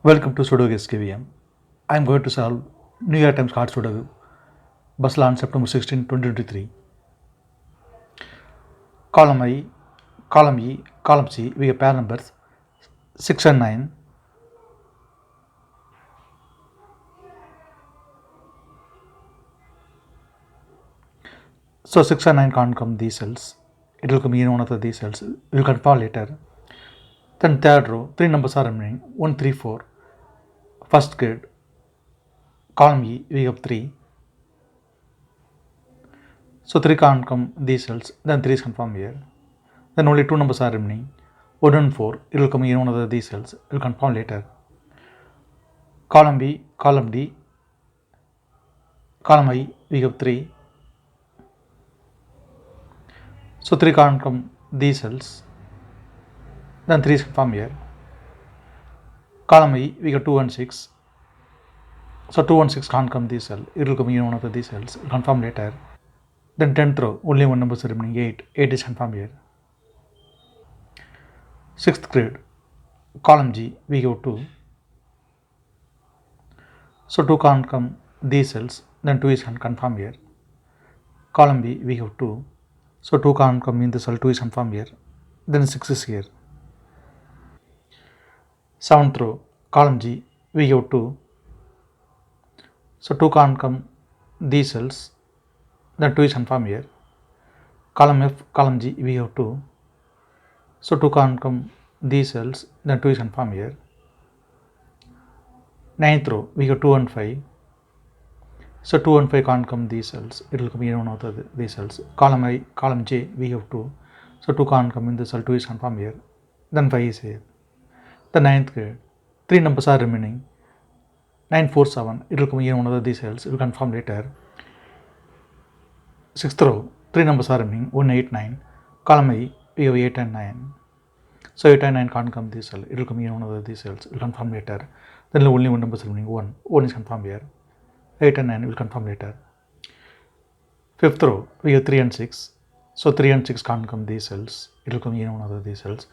Welcome to Sudoku SKVM. I am going to solve New York Times Hard Sudoku, Basla on September 16, 2023. Column I, column E, column C, we have pair numbers 6 and 9. So 6 and 9 can't come these cells. It will come in one of these cells. We will confirm later. Then third row, 3 numbers are remaining 1, 3, 4. First grid, column E, we have 3. So 3 can't come these cells, then 3 is confirmed here. Then only 2 numbers are remaining 1 and 4. It will come in one of these cells. We will confirm later. Column B, column D, column I, we have 3. So 3 can't come these cells, then 3 is confirmed here. Column I, we have 2 and 6. So 2 and 6 can't come this cell. It will come in one of these cells. We'll confirm later. Then 10th row, only one number is remaining 8. 8 is confirmed here. 6th grid, column G, we have 2. So 2 can't come these cells, then 2 is confirmed here. Column B, we have 2. So 2 can't come in the cell, 2 is confirmed here. Then 6 is here. 7th row, column G, we have 2. So 2 can't come these cells, then 2 is confirmed here. Column F, column G, we have 2. So 2 can't come these cells, then 2 is confirmed here. 9th row, we have 2 and 5. So 2 and 5 can't come these cells. It will come in one of these cells. Column I, column J, we have 2. So 2 can't come in the cell, 2 is confirmed here. Then 5 is here. The 9th grade, 3 numbers are remaining 9, 4, 7. It will come in one of these cells. It will confirm later. 6th row, 3 numbers are remaining 1, 8, 9. Column I, we have 8 and 9. So 8 and 9 can't come this cell. It will come in one of these cells. It will confirm later. Then only one number is remaining 1. 1 is confirmed here. 8 and 9 will confirm later. 5th row, we have 3 and 6. So 3 and 6 can't come these cells. It will come in one of these cells.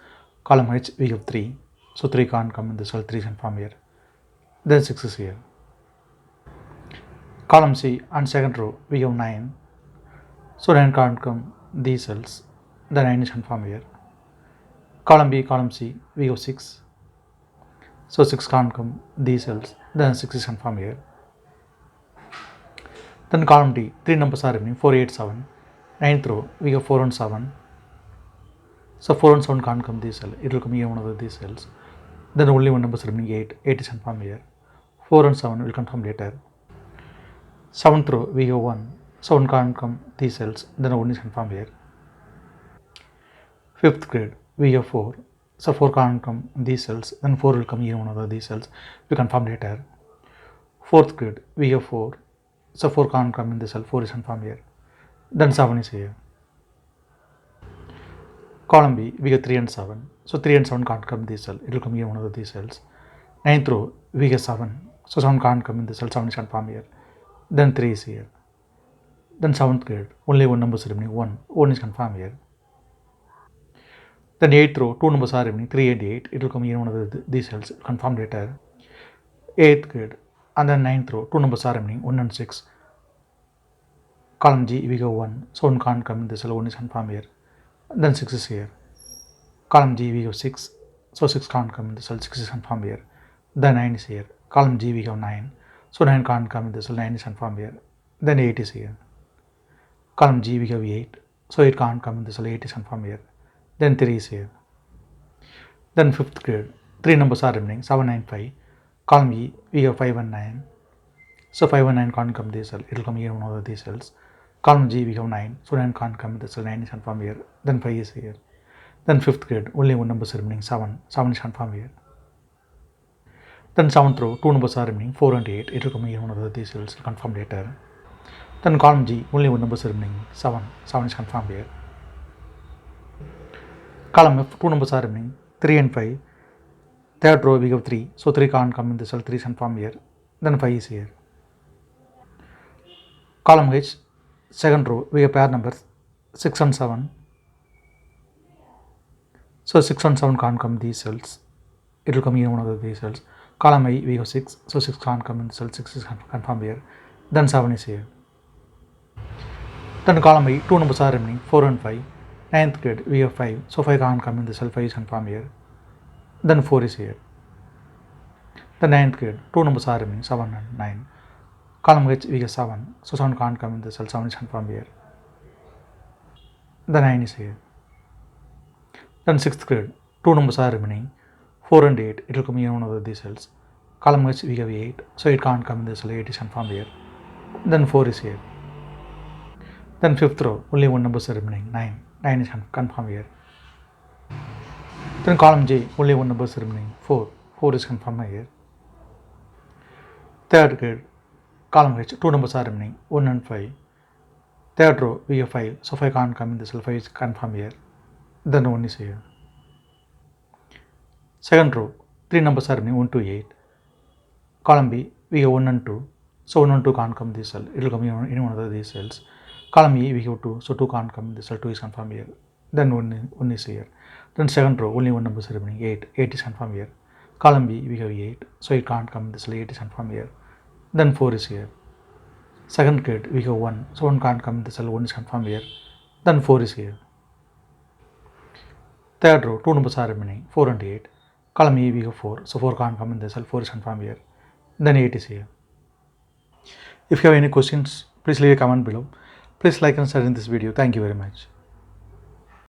Column H, we have 3. So 3 can't come in the cell, 3 is confirmed here. Then 6 is here. Column C and second row, we have 9. So 9 can't come these cells. The 9 is confirmed here. Column B, column C, we have 6. So 6 can't come these cells. Then 6 is confirmed here. Then column D, 3 numbers are remaining 4, 8, 7. 9th row, we have 4 and 7. So 4 and 7 can't come this cell. It will come in one of these cells. Then only one number is remaining 8. 8 is confirmed here. 4 and 7 will confirm later. 7th row, we have 1. So 1 can't come these cells. Then 1 is confirmed here. 5th grade, we have 4. So 4 can't come these cells. Then 4 will come in one of these cells. We confirm later. 4th grade, we have 4. So 4 can't come in the cell. 4 is confirmed here. Then 7 is here. Column B, we have 3 and 7. So 3 and 7 can't come this cell. It will come in one of these cells. 9th row, we have 7. So 7 can't come in the cell. 7 is confirmed here. Then 3 is here. Then 7th grade, only one number is remaining 1. 1 is confirmed here. Then 8th row, 2 numbers are remaining 3 and 8. It will come in one of these cells. Confirmed later. 8th grade, and then 9th row, 2 numbers are remaining 1 and 6. Column G, we have 1. So 1 can't come in the cell. 1 is confirmed here. Then 6 is here. Column G, we have 6. So 6 can't come in the cell. 6 is confirmed here. Then 9 is here. Column G, we have 9. So 9 can't come in the cell. 9 is confirmed here. Then 8 is here. Column G, we have 8. So 8 can't come in the cell. 8 is confirmed here. Then 3 is here. Then 5th grade, 3 numbers are remaining 7, 9, 5. Column E, we have 5 and 9. So 5 and 9 can't come this cell. It will come here one of these cells. Column G, we have 9. So 9 can't come in the cell. 9 is confirmed here. Then 5 is here. Then 5th grade, only one number is remaining 7. 7 is confirmed here. Then 7th row, 2 numbers are remaining 4 and 8. It will come here one of these cells. Confirmed later. Then column G, only one number is remaining 7. 7 is confirmed here. Column F, 2 numbers are remaining 3 and 5. Third row, we have 3. So 3 can't come in the cell. 3 is confirmed here. Then 5 is here. Column H, second row, we have pair numbers 6 and 7. So 6 and 7 can't come these cells. it will come in one of these cells. Column I, we have 6, so 6 can't come in the cell, 6 is confirmed here. Then 7 is here. Then column I, 2 numbers are remaining, 4 and 5. Ninth grade, we have 5, so 5 can't come in the cell, 5 is confirmed here. Then 4 is here. The ninth grade, 2 numbers are remaining, 7 and 9. Column H, we have 7, so 7 can't come in the cell, 7 is confirmed here. The 9 is here. Then 6th grade, 2 numbers are remaining, 4 and 8, it will come in one of these cells. Column H, we have 8, so it can't come in the cell, 8 is confirmed here. Then 4 is here. Then 5th row, only one number is remaining, 9. 9 is confirmed here. Then column J, only one number is remaining, 4. 4 is confirmed here. 3rd grade, column H, 2 numbers are remaining, 1 and 5. 3rd row, we have 5, so 5 can't come in the cell, 5 is confirmed here. Then 1 is here. 2nd row, 3 numbers are remaining, 1 to 8. Column B, we have 1 and 2, so 1 and 2 can't come in this cell, it will come in one of these cells. Column E, we have 2, so 2 can't come in this cell, 2 is confirmed here. Then 1 is here. Then 2nd row, only one number is remaining, 8. 8 is confirmed here. Column B, we have 8, so it can't come in this cell, 8 is confirmed here. Then 4 is here. 2nd grade, we have 1, so 1 can't come in the cell, 1 is confirmed here. Then 4 is here. 3rd row, 2 numbers are remaining, 4 and 8. Column E, we have 4, so 4 can't come in the cell, 4 is confirmed here. Then 8 is here. If you have any questions, please leave a comment below. Please like and share in this video. Thank you very much.